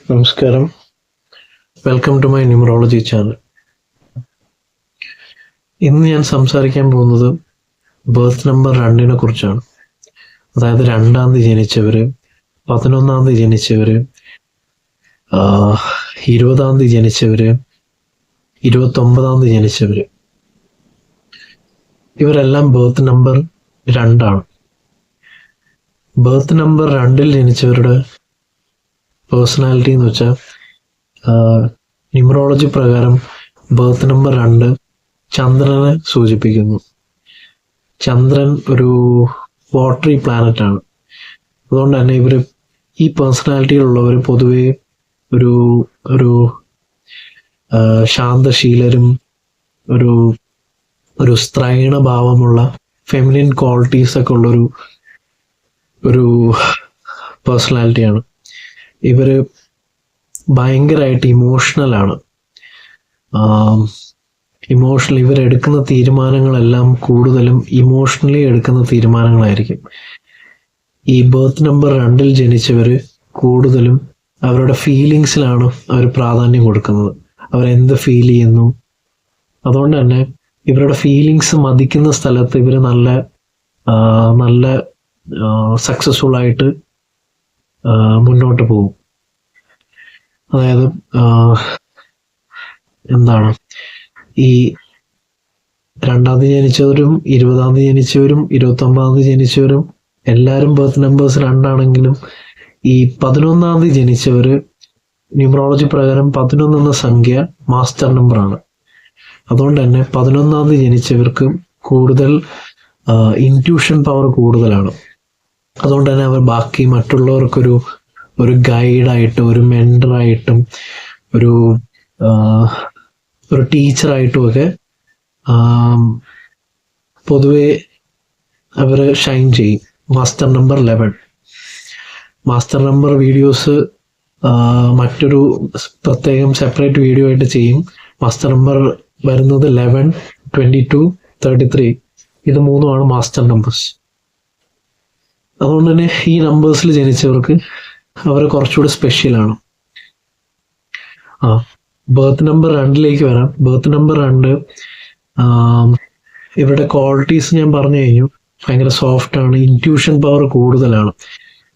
നമസ്കാരം. Welcome to my numerology channel. ഇന്ന് ഞാൻ സംസാരിക്കാൻ പോകുന്നത് ബർത്ത് നമ്പർ 2 കുറിച്ചാണ്. അതായത് 2-ാം തീയതി ജനിച്ചവർ, 11-ാം തീയതി ജനിച്ചവർ, 20-ാം തീയതി ജനിച്ചവർ, 29-ാം തീയതി ജനിച്ചവർ, ഇവരെല്ലാം ബർത്ത് നമ്പർ 2 ആണ്. ബർത്ത് നമ്പർ 2-ൽ ജനിച്ചവരുടെ പേഴ്സണാലിറ്റി എന്ന് വെച്ചാൽ ന്യൂമറോളജി പ്രകാരം ബർത്ത് നമ്പർ 2 ചന്ദ്രനെ സൂചിപ്പിക്കുന്നു. ചന്ദ്രൻ ഒരു വാട്ടറി പ്ലാനറ്റ് ആണ്. അതുകൊണ്ട് തന്നെ ഇവർ ഈ പേഴ്സണാലിറ്റിയിലുള്ളവർ പൊതുവെ ഒരു ഒരു ശാന്തശീലരും ഒരു ഒരു സ്ത്രൈണ ഭാവമുള്ള ഫെമിനിൻ ക്വാളിറ്റീസ് ഒക്കെ ഉള്ളൊരു ഒരു പേഴ്സണാലിറ്റിയാണ്. ഇവർ ഭയങ്കരമായിട്ട് ഇമോഷണലാണ്. ഇവരെടുക്കുന്ന തീരുമാനങ്ങളെല്ലാം കൂടുതലും ഇമോഷണലി എടുക്കുന്ന തീരുമാനങ്ങളായിരിക്കും. ഈ ബർത്ത് നമ്പർ 2-ൽ ജനിച്ചവർ കൂടുതലും അവരുടെ ഫീലിങ്സിലാണ് അവർ പ്രാധാന്യം കൊടുക്കുന്നത്. അവരെന്ത് ഫീൽ ചെയ്യുന്നു, അതുകൊണ്ട് തന്നെ ഇവരുടെ ഫീലിങ്സ് മതിക്കുന്ന സ്ഥലത്ത് ഇവർ നല്ല സക്സസ്ഫുൾ ആയിട്ട് മുന്നോട്ട് പോകും. അതായത് എന്താണ്, ഈ 2-ാം തീയതി ജനിച്ചവരും 20-ാം തീയതി ജനിച്ചവരും 29-ാം തീയതി ജനിച്ചവരും എല്ലാവരും ബർത്ത് നമ്പേഴ്സ് 2 ആണെങ്കിലും ഈ 11-ാം തീയതി ജനിച്ചവർ ന്യൂമറോളജി പ്രകാരം 11 എന്ന സംഖ്യ മാസ്റ്റർ നമ്പറാണ്. അതുകൊണ്ട് തന്നെ 11-ാം തീയതി ജനിച്ചവർക്ക് കൂടുതൽ ഇൻറ്റ്യൂഷൻ പവർ കൂടുതലാണ്. അതുകൊണ്ട് തന്നെ അവർ ബാക്കി മറ്റുള്ളവർക്കൊരു ഗൈഡായിട്ടും ഒരു മെൻറ്ററായിട്ടും ഒരു ടീച്ചറായിട്ടും ഒക്കെ പൊതുവെ അവർ ഷൈൻ ചെയ്യും. Master number 11 master number videos മറ്റൊരു പ്രത്യേകം സെപ്പറേറ്റ് വീഡിയോ ആയിട്ട് ചെയ്യും. മാസ്റ്റർ നമ്പർ വരുന്നത് 11, 22, 33 ഇത് 3 മാസ്റ്റർ നമ്പേഴ്സ്. അതുകൊണ്ട് തന്നെ ഈ നമ്പേഴ്സിൽ ജനിച്ചവർക്ക് അവർ കുറച്ചുകൂടി സ്പെഷ്യലാണ്. ബർത്ത് നമ്പർ 2-ലേക്ക് വരാം. ബർത്ത് നമ്പർ 2 ഇവരുടെ ക്വാളിറ്റീസ് ഞാൻ പറഞ്ഞു കഴിഞ്ഞു. ഭയങ്കര സോഫ്റ്റ് ആണ്, ഇൻറ്റ്യൂഷൻ പവർ കൂടുതലാണ്.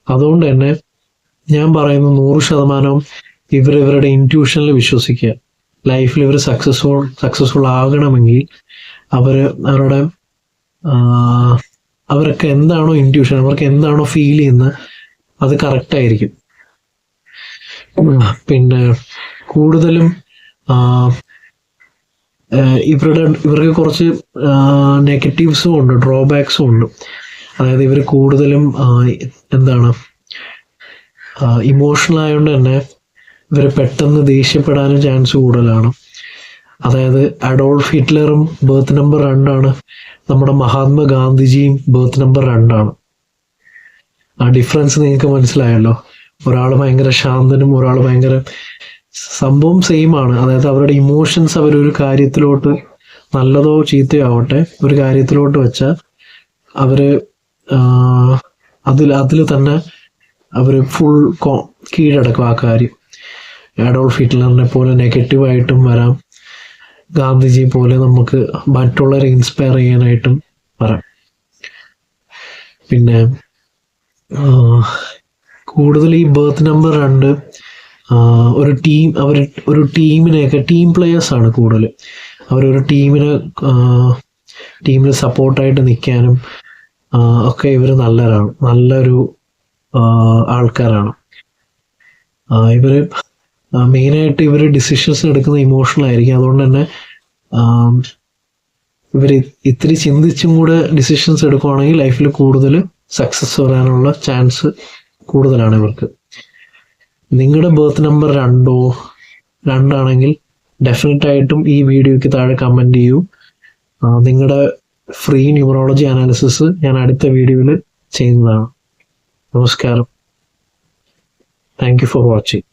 അതുകൊണ്ട് തന്നെ ഞാൻ പറയുന്നു 100% ഇവരുടെ ഇൻറ്റ്യൂഷനിൽ വിശ്വസിക്കുക. ലൈഫിൽ ഇവർ സക്സസ്ഫുൾ ആകണമെങ്കിൽ അവർക്ക് എന്താണോ ഇൻറ്റ്യൂഷൻ, അവർക്ക് എന്താണോ ഫീൽ ചെയ്യുന്നത് അത് കറക്റ്റായിരിക്കും. പിന്നെ കൂടുതലും ഇവർക്ക് കുറച്ച് നെഗറ്റീവ്സും ഉണ്ട്, ഡ്രോബാക്സും ഉണ്ട്. അതായത് ഇവർ കൂടുതലും ഇമോഷണൽ ആയതുകൊണ്ട് തന്നെ ഇവർ പെട്ടെന്ന് ദേഷ്യപ്പെടാനും ചാൻസ് കൂടുതലാണ്. അതായത് അഡോൾഫ് ഹിറ്റ്ലറും ബർത്ത് നമ്പർ 2 ആണ്. നമ്മുടെ മഹാത്മാഗാന്ധിജിയും ബർത്ത് നമ്പർ 2 ആണ്. ആ ഡിഫറൻസ് നിങ്ങൾക്ക് മനസ്സിലായല്ലോ. ഒരാൾ ഭയങ്കര ശാന്തനും ഒരാൾ ഭയങ്കര, സംഭവം സെയിം ആണ്. അതായത് അവരുടെ ഇമോഷൻസ് അവരൊരു കാര്യത്തിലോട്ട്, നല്ലതോ ചീത്തയോ ആവട്ടെ, ഒരു കാര്യത്തിലോട്ട് വെച്ചാൽ അവർ അതിൽ തന്നെ അവർ ഫുൾ കീഴടക്കും ആ കാര്യം. അഡോൾഫ് ഹിറ്റ്ലറിനെ പോലെ നെഗറ്റീവായിട്ടും വരാം, ഗാന്ധിജി പോലെ നമുക്ക് മറ്റുള്ളവരെ ഇൻസ്പയർ ചെയ്യാനായിട്ടും വരാം. പിന്നെ കൂടുതൽ ഈ ബർത്ത് നമ്പർ 2 ഒരു ടീമിനെയൊക്കെ, ടീം പ്ലേയേഴ്സ് ആണ് കൂടുതൽ. അവരൊരു ടീമിന് സപ്പോർട്ടായിട്ട് നിൽക്കാനും ഒക്കെ ഇവർ നല്ലൊരു ആൾക്കാരാണ്. ഇവർ മെയിനായിട്ട് ഇവർ ഡിസിഷൻസ് എടുക്കുന്ന ഇമോഷണൽ ആയിരിക്കും. അതുകൊണ്ട് തന്നെ ഇവർ ഇത്തിരി ചിന്തിച്ചും കൂടെ ഡിസിഷൻസ് എടുക്കുകയാണെങ്കിൽ ലൈഫിൽ കൂടുതൽ സക്സസ് വരാനുള്ള ചാൻസ് കൂടുതലാണ് ഇവർക്ക്. നിങ്ങളുടെ ബർത്ത് നമ്പർ 2 ആണെങ്കിൽ ഡെഫിനറ്റായിട്ടും ഈ വീഡിയോയ്ക്ക് താഴെ കമൻറ്റ് ചെയ്യൂ. നിങ്ങളുടെ ഫ്രീ ന്യൂമറോളജി അനാലിസിസ് ഞാൻ അടുത്ത വീഡിയോയിൽ ചെയ്യുന്നതാണ്. നമസ്കാരം. Thank you for watching.